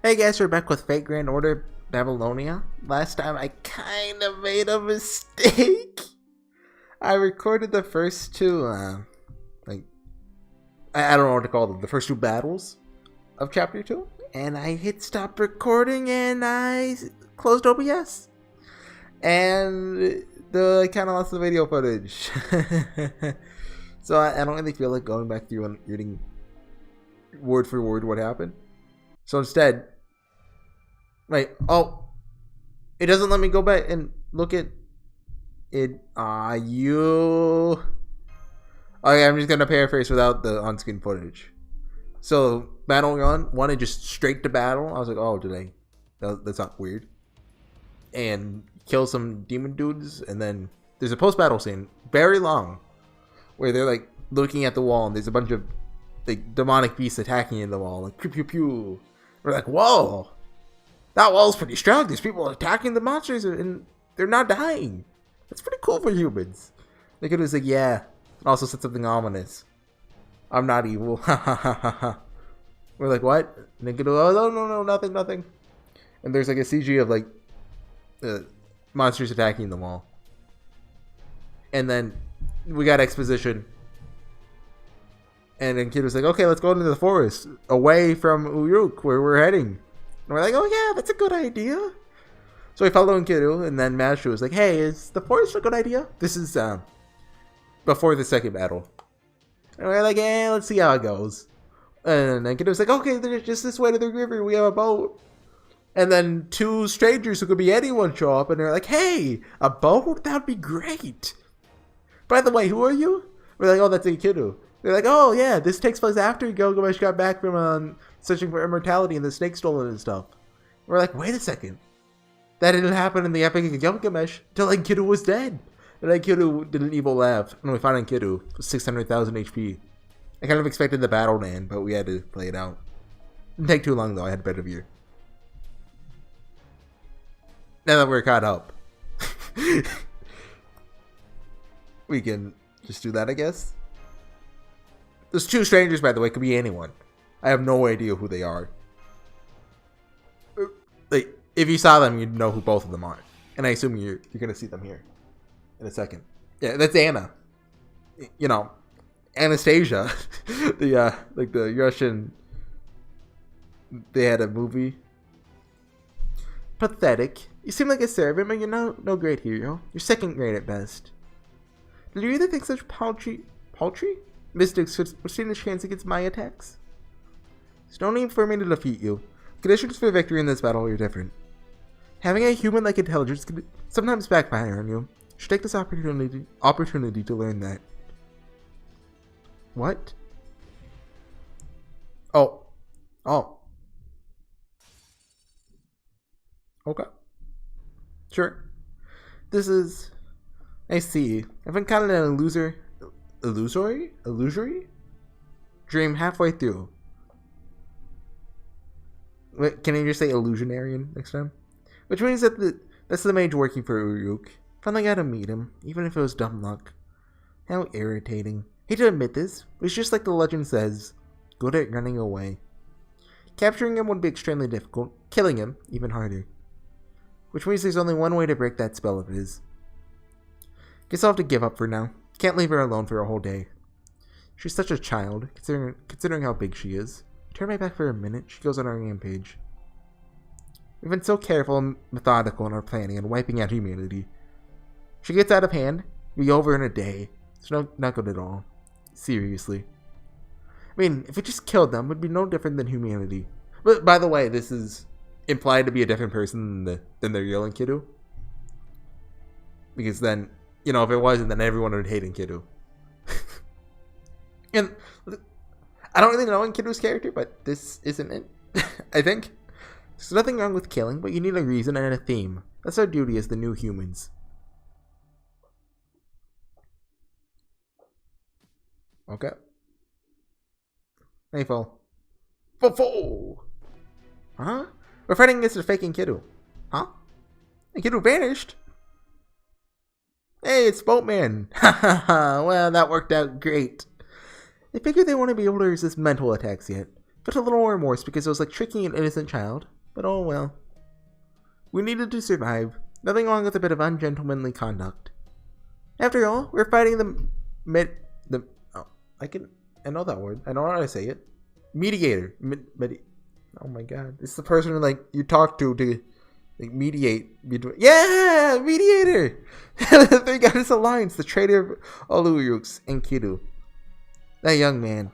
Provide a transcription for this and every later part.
Hey guys, we're back with Fate Grand Order Babylonia. Last time I kind of made a mistake. I recorded the first two, I don't know what to call them, the first two battles of Chapter 2. And I hit stop recording and I closed OBS. And I kind of lost the video footage. So I don't really feel like going back through and reading word for word what happened. So instead, it doesn't let me go back and look at it. Okay, I'm just gonna paraphrase without the on-screen footage. So, battle one, it just straight to battle. I was like, oh, that's not weird. And kill some demon dudes, and then there's a post-battle scene, very long, where they're like looking at the wall, and there's a bunch of like demonic beasts attacking in the wall, like pew pew pew. We're like, whoa, that wall's pretty strong. There's people attacking the monsters, and they're not dying. That's pretty cool for humans. They could have like, yeah. Also said something ominous. I'm not evil. We're like, what? And they could have, oh no, nothing. And there's like a CG of like monsters attacking the wall. And then we got exposition. And then Kid was like, okay, let's go into the forest, away from Uruk, where we're heading. And we're like, oh yeah, that's a good idea. So we followed Kidu, and then Mashu was like, hey, is the forest a good idea? This is before the second battle. And we're like, yeah, let's see how it goes. And then Kidu was like, okay, there's just this way to the river, we have a boat. And then two strangers who could be anyone show up, and they're like, hey, a boat? That'd be great. By the way, who are you? We're like, oh, that's Kidu. They're like, oh yeah, this takes place after Gilgamesh got back from searching for immortality and the snake stolen and stuff. We're like, wait a second. That didn't happen in the Epic of Gilgamesh until Enkidu was dead. And Enkidu did an evil laugh. And we found Enkidu with 600,000 HP. I kind of expected the battle to end, but we had to play it out. Didn't take too long though, I had better view. Now that we're caught up, we can just do that, I guess. Those two strangers, by the way, could be anyone. I have no idea who they are. Like, if you saw them, you'd know who both of them are. And I assume you're gonna see them here in a second. Yeah, that's Anna. You know, Anastasia, the Russian. They had a movie. Pathetic. You seem like a servant, but you're no great hero. You're second grade at best. Did you either think such paltry mystics would stand a chance against my attacks? There's no need for me to defeat you. Conditions for victory in this battle are different. Having a human-like intelligence can sometimes backfire on you. You should take this opportunity to learn that. What? Oh. Okay. Sure. This is... I see. I've encountered an illusory dream halfway through. Wait, can you just say illusionarian next time? Which means that that's the mage working for Uruk. Finally got to meet him, even if it was dumb luck. How irritating. Hate to admit this, but he's just like the legend says, good at running away. Capturing him would be extremely difficult, killing him even harder. Which means there's only one way to break that spell of his. Guess I'll have to give up for now. Can't leave her alone for a whole day. She's such a child, considering how big she is. Turn my back for a minute, she goes on our rampage. We've been so careful and methodical in our planning and wiping out humanity. She gets out of hand, be over in a day. It's not good at all. Seriously. I mean, if we just killed them, it would be no different than humanity. But by the way, this is implied to be a different person than the real Enkidu. Because then, you know, if it wasn't, then everyone would hate Enkidu. And I don't really know Enkidu's character, but this isn't it. I think. There's nothing wrong with killing, but you need a reason and a theme. That's our duty as the new humans. Okay. Nightfall. Fo-fo! Huh? We're fighting against a fake Enkidu. Huh? Enkidu vanished? Hey, it's Boatman! Hahaha, well, that worked out great. They figure they won't be able to resist mental attacks yet. Felt a little remorse because it was like tricking an innocent child. but oh well. We needed to survive. Nothing wrong with a bit of ungentlemanly conduct. After all, we're fighting I know that word. I know how to say it. Mediator. Oh my god. It's the person like you talk to like mediate between. Yeah! Mediator! They got his alliance, the traitor of Oluyuks and Kidu. That young man.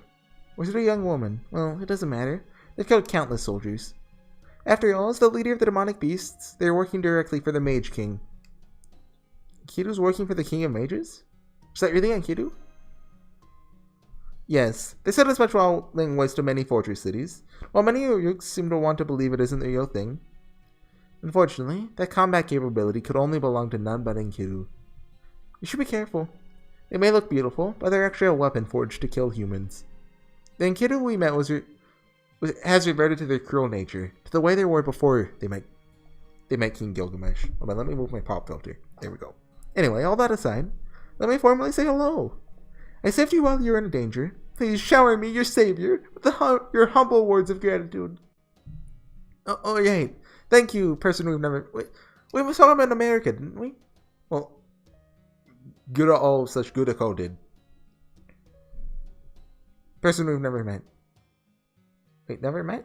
Was it a young woman? Well, it doesn't matter. They've killed countless soldiers. After all, as the leader of the demonic beasts, they're working directly for the Mage King. Kidu's working for the King of Mages? Is that really on Kidu? Yes, they said as much while laying waste to many fortress cities, while many Oyuks seem to want to believe it isn't the real thing. Unfortunately, that combat capability could only belong to none but Enkidu. You should be careful. They may look beautiful, but they're actually a weapon forged to kill humans. The Enkidu we met has reverted to their cruel nature, to the way they were before they met King Gilgamesh. Hold on, let me move my pop filter. There we go. Anyway, all that aside, let me formally say hello. I saved you while you were in danger. Please shower me, your savior, with your humble words of gratitude. Oh, right. Thank you, person we've never... We saw him in America, didn't we? Well, Gudako did. Person we've never met. Wait, never met?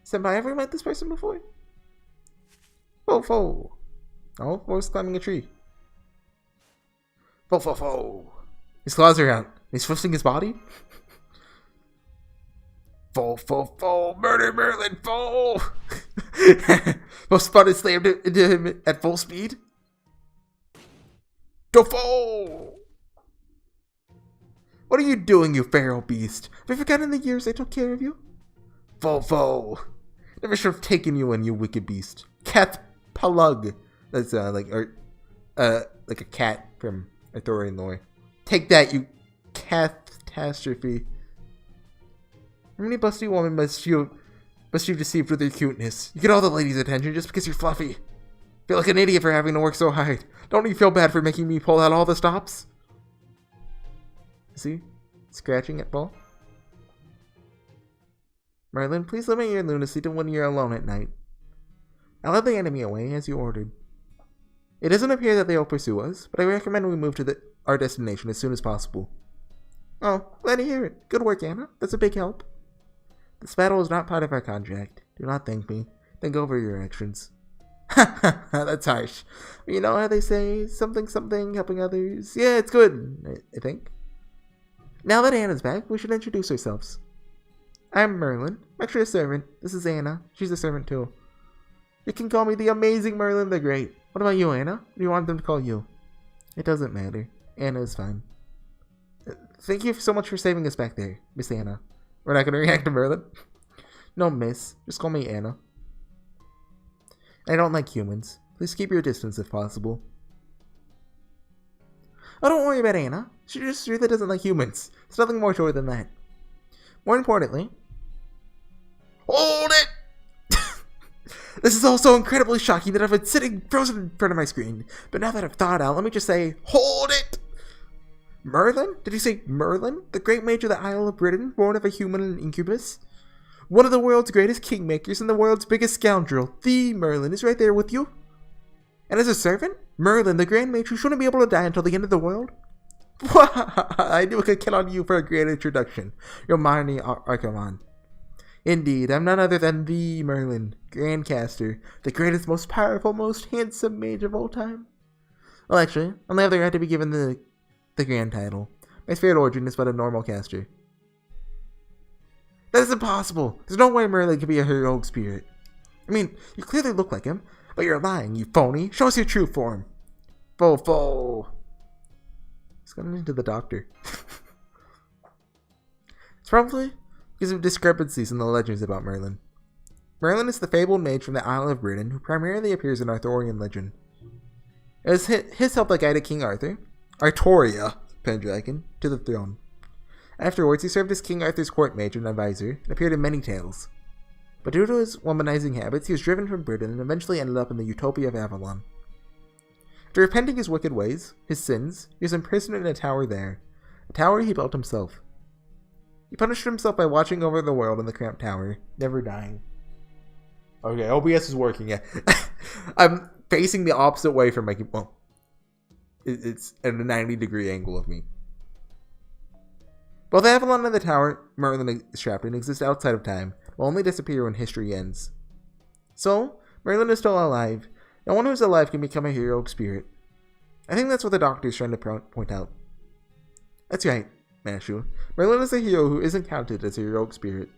Senpai, ever met this person before? Fo. Oh, Fo's climbing a tree. Fo. His claws are out. He's twisting his body. Fo. Murder Merlin, Fo. Fo spotted slammed into him at full speed. Go Fo. What are you doing, you feral beast? Have you forgotten the years I took care of you? Fo. Never should have taken you in, you wicked beast. Cat Palug. That's like a cat from Arthurian lore. Take that, you catastrophe. How many busty women must you've deceived with your cuteness? You get all the ladies' attention just because you're fluffy. Feel like an idiot for having to work so hard. Don't you feel bad for making me pull out all the stops? See? Scratching at Paul. Merlin, please limit your lunacy to when you're alone at night. I led the enemy away, as you ordered. It doesn't appear that they will pursue us, but I recommend we move to our destination as soon as possible. Oh, glad to hear it. Good work, Anna. That's a big help. This battle is not part of our contract. Do not thank me. Think over your actions. That's harsh. You know how they say, something, helping others? Yeah, it's good, I think. Now that Anna's back, we should introduce ourselves. I'm Merlin. I'm actually a servant. This is Anna. She's a servant too. You can call me the amazing Merlin the Great. What about you, Anna? What do you want them to call you? It doesn't matter. Anna is fine. Thank you so much for saving us back there, Miss Anna. We're not going to react to Merlin. No, miss. Just call me Anna. I don't like humans. Please keep your distance if possible. Oh, don't worry about Anna. She just really doesn't like humans. There's nothing more to her than that. More importantly... Hold it! This is all so incredibly shocking that I've been sitting frozen in front of my screen. But now that I've thought out, let me just say, hold it! Merlin? Did you say Merlin? The great mage of the Isle of Britain, born of a human and incubus? One of the world's greatest kingmakers and the world's biggest scoundrel, the Merlin, is right there with you? And as a servant? Merlin, the grand mage who shouldn't be able to die until the end of the world? I knew I could count on you for a great introduction, your mighty Archimon. Indeed, I'm none other than the Merlin, Grandcaster, the greatest, most powerful, most handsome mage of all time. Well, actually, I only have the right to be given the grand title. My spirit origin is but a normal caster. That is impossible! There's no way Merlin could be a heroic spirit. I mean, you clearly look like him, but you're lying, you phony. Show us your true form. Fo. He's going into the doctor. It's probably because of discrepancies in the legends about Merlin. Merlin is the fabled mage from the Isle of Britain who primarily appears in Arthurian legend. It was his help that guided King Artoria, Pendragon, to the throne. Afterwards, he served as King Arthur's court mage and advisor and appeared in many tales. But due to his womanizing habits, he was driven from Britain and eventually ended up in the Utopia of Avalon. After repenting his wicked ways, his sins, he was imprisoned in a tower there, a tower he built himself. He punished himself by watching over the world in the cramped tower, never dying. Okay, OBS is working, yeah. I'm facing the opposite way from my... Well, it's at a 90-degree angle of me. Both Avalon and the tower Merlin is trapped in exist outside of time, will only disappear when history ends. So, Merlin is still alive. No one who's alive can become a heroic spirit. I think that's what the Doctor is trying to point out. That's right, Mashu. Merlin is a hero who isn't counted as a heroic spirit.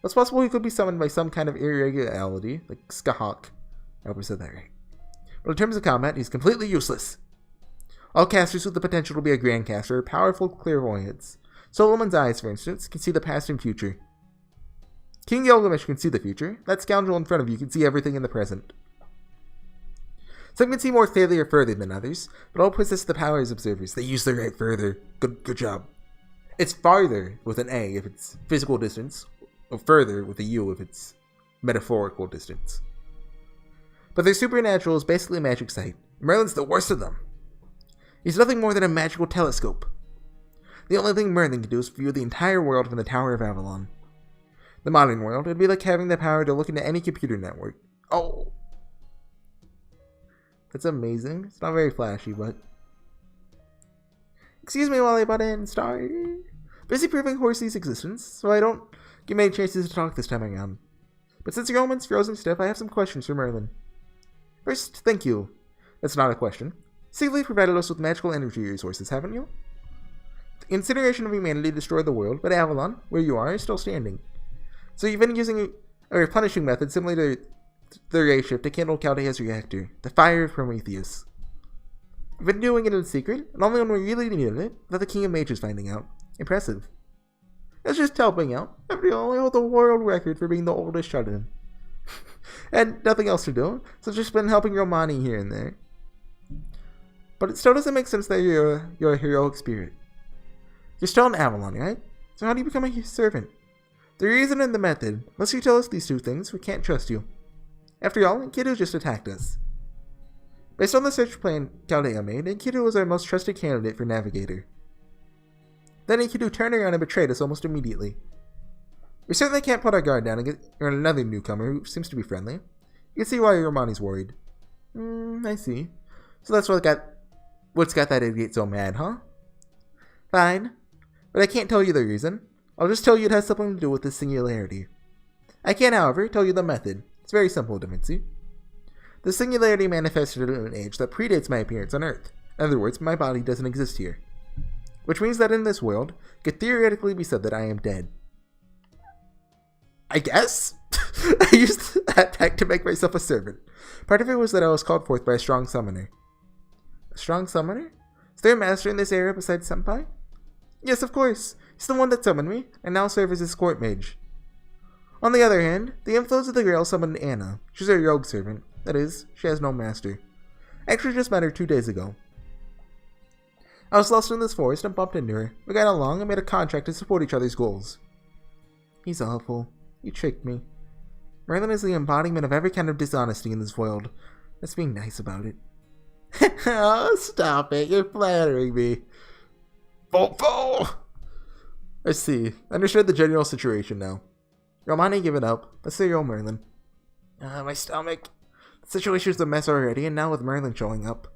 It's possible he could be summoned by some kind of irregularity, like Skahawk. I hope I said that right. But in terms of combat, he's completely useless. All casters with the potential to be a Grandcaster are powerful clairvoyants. Solomon's eyes, for instance, can see the past and future. King Gilgamesh can see the future. That scoundrel in front of you can see everything in the present. Some can see more clearly or further than others, but all possess the power as observers. They use the right further. Good job. It's farther with an A if it's physical distance, or further with a U if it's metaphorical distance. But their supernatural is basically a magic sight. Merlin's the worst of them. He's nothing more than a magical telescope. The only thing Merlin can do is view the entire world from the Tower of Avalon. The modern world would be like having the power to look into any computer network. Oh! That's amazing. It's not very flashy, but... Excuse me while I butt in, sorry. Busy proving Horsey's existence, so I don't get many chances to talk this time around. But since your moment's frozen stiff, I have some questions for Merlin. First, thank you. That's not a question. Secretly provided us with magical energy resources, haven't you? The incineration of humanity destroyed the world, but Avalon, where you are, is still standing. So you've been using a replenishing method similar to the ray shift to kindle Chaldea's reactor, the fire of Prometheus. You've been doing it in secret, and only when we really needed it, that the King of Mages finding out. Impressive. It's just helping out. After all, I hold the world record for being the oldest shut-in. And nothing else to do, so just been helping Romani here and there. But it still doesn't make sense that you're a heroic spirit. You're still in Avalon, right? So how do you become a servant? The reason and the method. Unless you tell us these two things, we can't trust you. After all, Enkidu just attacked us. Based on the search plan Chaldea made, Enkidu was our most trusted candidate for Navigator. Then Enkidu turned around and betrayed us almost immediately. We certainly can't put our guard down and get another newcomer who seems to be friendly. You can see why Romani's worried. I see. So that's what's got that idiot so mad, huh? Fine. But I can't tell you the reason. I'll just tell you it has something to do with this singularity. I can, however, tell you the method. It's very simple, Da Vinci. The singularity manifested in an age that predates my appearance on Earth. In other words, my body doesn't exist here. Which means that in this world, it could theoretically be said that I am dead. I guess? I used that tech to make myself a servant. Part of it was that I was called forth by a strong summoner. A strong summoner? Is there a master in this area besides Senpai? Yes, of course. He's the one that summoned me, and now serves as his court mage. On the other hand, the inflows of the Grail summoned Anna. She's a rogue servant. That is, she has no master. I actually just met her 2 days ago. I was lost in this forest and bumped into her. We got along and made a contract to support each other's goals. He's awful. You tricked me. Merlin is the embodiment of every kind of dishonesty in this world. Let's be nice about it. Oh, stop it. You're flattering me. Bo! I see. I understood the general situation now. Romani, give it up. Let's say yo, Merlin. My stomach. The situation's a mess already, and now with Merlin showing up.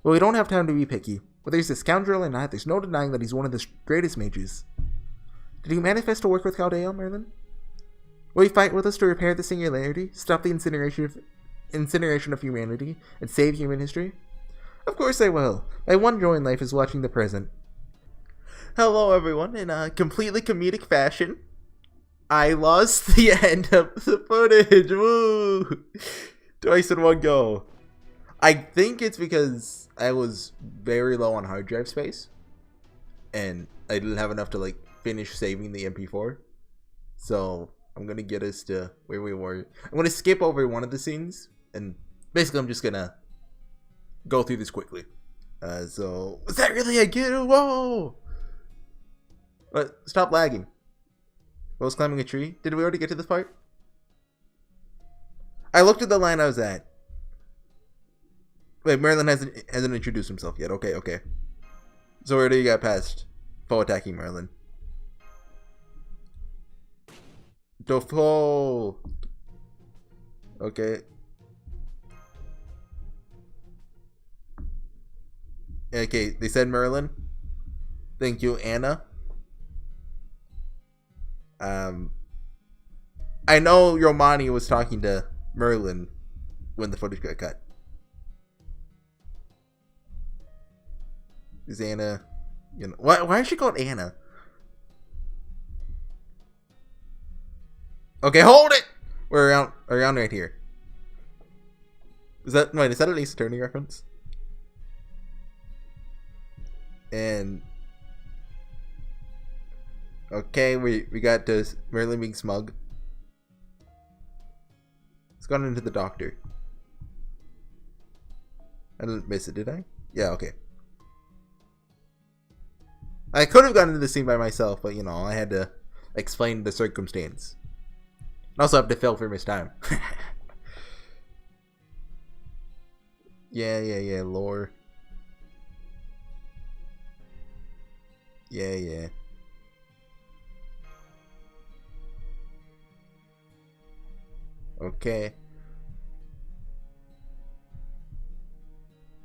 Well, we don't have time to be picky. Whether he's a scoundrel or not, there's no denying that he's one of the greatest mages. Did he manifest to work with Chaldea, Merlin? Will you fight with us to repair the singularity, stop the incineration of humanity, and save human history? Of course I will. My one joy in life is watching the present. Hello everyone, in a completely comedic fashion, I lost the end of the footage, woo! Twice in one go. I think it's because I was very low on hard drive space, and I didn't have enough to finish saving the MP4, so I'm gonna get us to where we were. I'm gonna skip over one of the scenes, and basically I'm just gonna go through this quickly. So, was that really a kid? Whoa! But stop lagging. I was climbing a tree. Did we already get to this part? I looked at the line I was at. Wait, Merlin hasn't introduced himself yet. Okay. So we already got past foe attacking Merlin. Dofo. Okay. Okay, they said Merlin. Thank you, Anna. I know Romani was talking to Merlin when the footage got cut. Is Anna, you know, why is she called Anna? Okay, hold it. We're around right here. Is that an Ace Attorney reference? And okay, we got this Merlin being smug. It's gone into the doctor. I didn't miss it, did I? Yeah, okay. I could have gotten into the scene by myself, but you know, I had to explain the circumstance. I also have to fill for missed time. Yeah, lore. Yeah. Okay.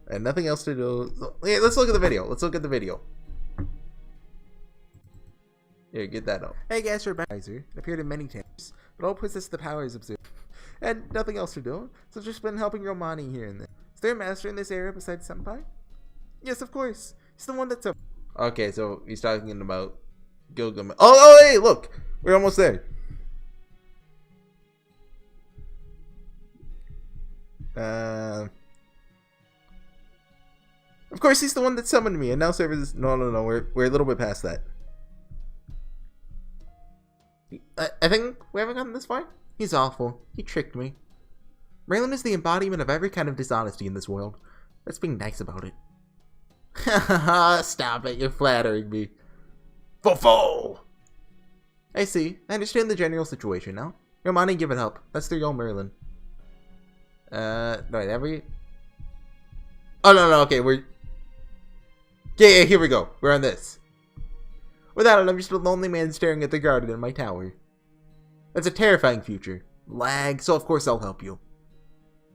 And nothing else to do. Yeah, let's look at the video. Here, get that up. Hey guys, we're back. It appeared in many times, but all possess the powers observed. And nothing else to do, so just been helping Romani here and there. Is there a master in this area besides Senpai? Yes, of course. He's the one that's up. Okay, so he's talking about Gilgamesh. Oh, hey, look! We're almost there. Of course, he's the one that summoned me, and now servers. No, we're a little bit past that. I think we haven't gotten this far. He's awful. He tricked me. Raylan is the embodiment of every kind of dishonesty in this world. Let's be nice about it. Stop it, you're flattering me. Fo-fo! I see. I understand the general situation now. Romani, give it help. That's the real Merlin. Right, every... Oh, no, okay, we're... Yeah, here we go. We're on this. Without it, I'm just a lonely man staring at the garden in my tower. That's a terrifying future. Lag, so of course I'll help you.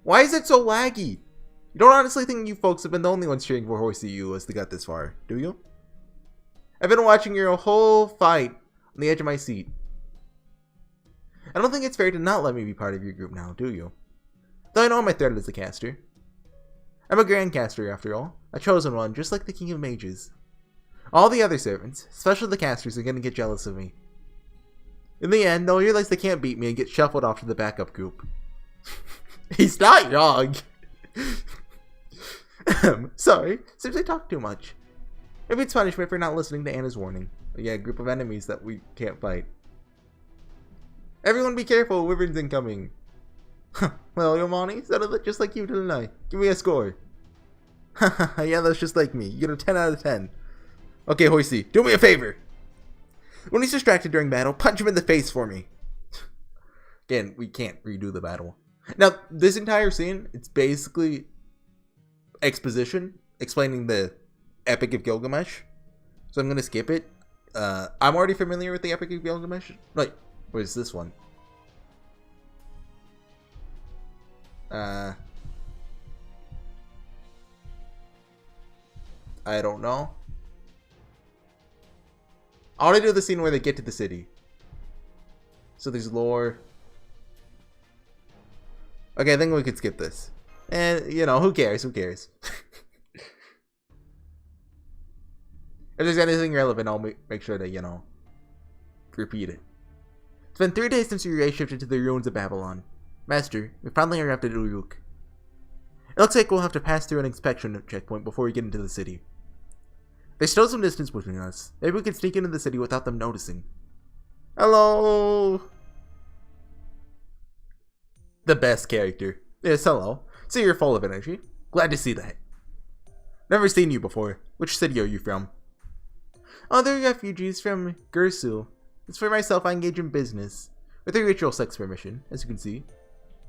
Why is it so laggy? You don't honestly think you folks have been the only ones cheering for HorseyEatYou as they got this far, do you? I've been watching your whole fight on the edge of my seat. I don't think it's fair to not let me be part of your group now, do you? Though I know I'm a threat as a caster. I'm a grand caster after all, a chosen one, just like the King of Mages. All the other servants, especially the casters, are gonna get jealous of me. In the end, they'll realize they can't beat me and get shuffled off to the backup group. He's not wrong. Sorry, seems I talk too much. Maybe it's punishment for not listening to Anna's warning. Yeah, a group of enemies that we can't fight. Everyone be careful, Wyvern's incoming. Well, Yomani, sounded just like you, didn't I? Give me a score. Yeah, that's just like me. You get a 10 out of 10. Okay, Horsey, do me a favor. When he's distracted during battle, punch him in the face for me. Again, we can't redo the battle. Now, this entire scene, it's basically exposition, explaining the Epic of Gilgamesh. So I'm going to skip it. I'm already familiar with the Epic of Gilgamesh. Wait, where's this one? I don't know. I want to do the scene where they get to the city. So there's lore. Okay, I think we could skip this. And, you know, who cares? If there's anything relevant, I'll make sure to, you know, repeat it. It's been 3 days since we shifted to the ruins of Babylon. Master, we finally arrived at Uruk. It looks like we'll have to pass through an inspection checkpoint before we get into the city. There's still some distance between us. Maybe we can sneak into the city without them noticing. Hello! The best character. Yes, hello. So you're full of energy. Glad to see that. Never seen you before. Which city are you from? Oh, they're refugees from Gursu. As for myself, I engage in business. With a ritual sex permission, as you can see.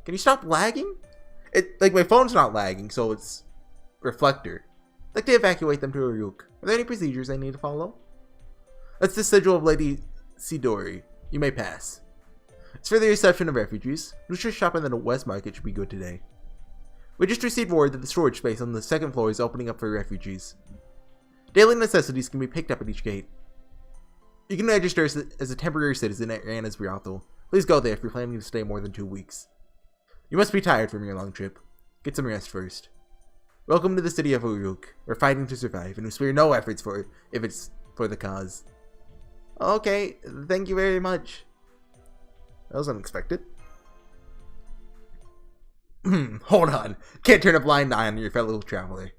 Can you stop lagging? Like, my phone's not lagging, so it's reflector. I'd like to evacuate them to Uruk. Are there any procedures I need to follow? That's the sigil of Lady Sidori. You may pass. As for the reception of refugees, Lucia's shop in the West Market should be good today. We just received word that the storage space on the second floor is opening up for refugees. Daily necessities can be picked up at each gate. You can register as a temporary citizen at Anna's brothel. Please go there if you're planning to stay more than 2 weeks. You must be tired from your long trip. Get some rest first. Welcome to the city of Uruk. We're fighting to survive, and we spare no efforts if it's for the cause. Okay, thank you very much. That was unexpected. Hold on. Can't turn a blind eye on your fellow traveler.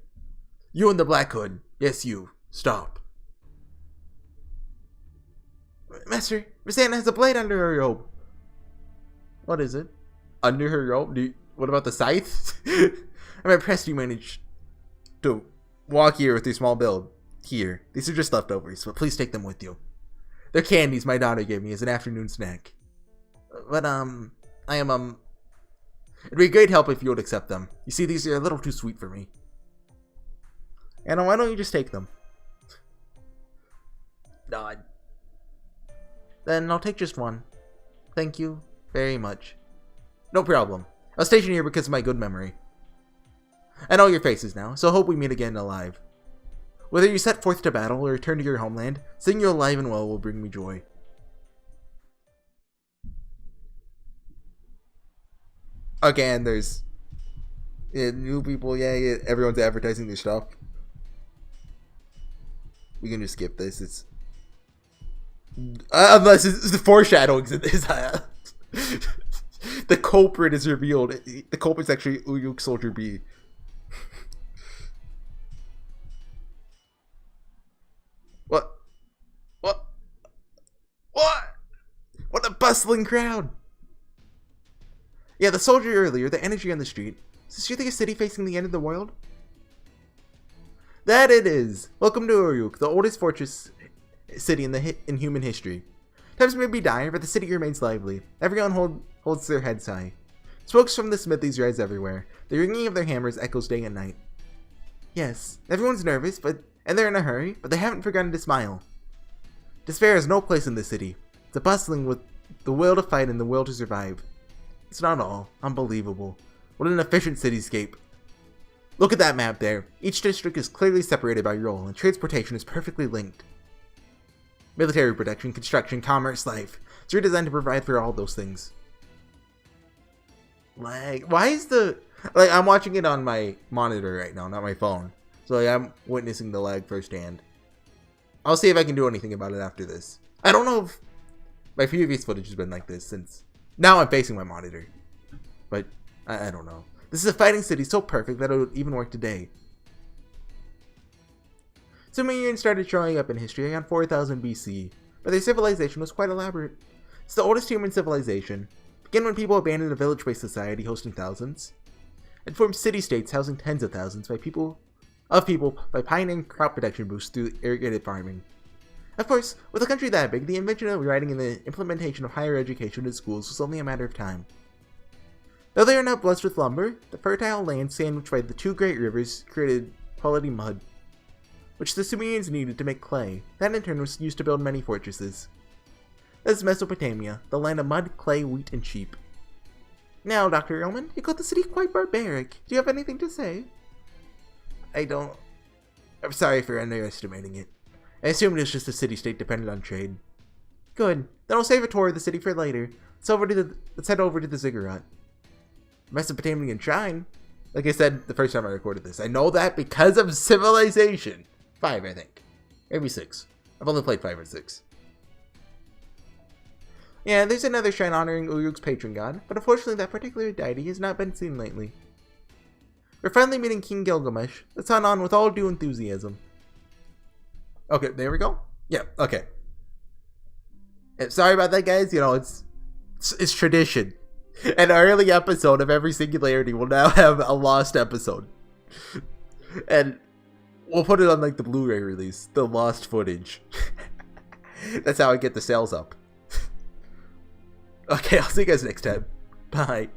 You in the Black Hood. Yes, you. Stop. Master, Miss Anna has a blade under her robe. What is it? Under her robe? What about the scythe? I'm impressed you managed to walk here with your small build. Here. These are just leftovers, but please take them with you. They're candies my daughter gave me as an afternoon snack. But, it'd be a great help if you would accept them. You see, these are a little too sweet for me. Anna, why don't you just take them? Nod. Then I'll take just one. Thank you very much. No problem. I'll station here because of my good memory. I know your faces now, so hope we meet again alive. Whether you set forth to battle or return to your homeland, seeing you alive and well will bring me joy. Again, there's new people, everyone's advertising their stuff. We can just skip this. It's unless it's the foreshadowings in this. The culprit is revealed. The culprit's actually Uruk Soldier B. What? What a bustling crowd! Yeah, the soldier earlier, the energy on the street. Is this really a city facing the end of the world? That it is! Welcome to Uruk, the oldest fortress city in human history. Times may be dire, but the city remains lively. Everyone holds their heads high. Smokes from the smithies rise everywhere. The ringing of their hammers echoes day and night. Yes, everyone's nervous, and they're in a hurry, but they haven't forgotten to smile. Despair has no place in this city. It's a bustling with the will to fight and the will to survive. It's not all. Unbelievable. What an efficient cityscape. Look at that map there. Each district is clearly separated by role, and transportation is perfectly linked. Military protection, construction, commerce, life. It's redesigned to provide for all those things. Why is I'm watching it on my monitor right now, not my phone. So I'm witnessing the lag firsthand. I'll see if I can do anything about it after this. I don't know if my previous footage has been like this since now I'm facing my monitor. But I don't know. This is a fighting city so perfect that it would even work today. Sumerians started showing up in history around 4000 BC, but their civilization was quite elaborate. It's the oldest human civilization. Began when people abandoned a village-based society hosting thousands, and formed city-states housing tens of thousands by pioneering crop protection boosts through irrigated farming. Of course, with a country that big, the invention of writing and the implementation of higher education in schools was only a matter of time. Though they are not blessed with lumber, the fertile land sandwiched by the two great rivers created quality mud, which the Sumerians needed to make clay. That in turn was used to build many fortresses. That is Mesopotamia, the land of mud, clay, wheat, and sheep. Now, Dr. Yeoman, you call the city quite barbaric. Do you have anything to say? I'm sorry for underestimating it. I assumed it was just a city-state dependent on trade. Good. Then I'll save a tour of the city for later. Let's head over to the ziggurat. Mesopotamian shrine? Like I said the first time I recorded this, I know that because of Civilization 5, I think. Maybe 6. I've only played 5 and 6. Yeah, there's another shrine honoring Uruk's patron god, but unfortunately that particular deity has not been seen lately. We're finally meeting King Gilgamesh. Let's sign on with all due enthusiasm. Okay, there we go. Yeah, okay. Sorry about that, guys. You know, it's tradition. An early episode of every Singularity will now have a lost episode. And we'll put it on like the Blu-ray release, the lost footage. That's how I get the sales up. Okay, I'll see you guys next time. Bye.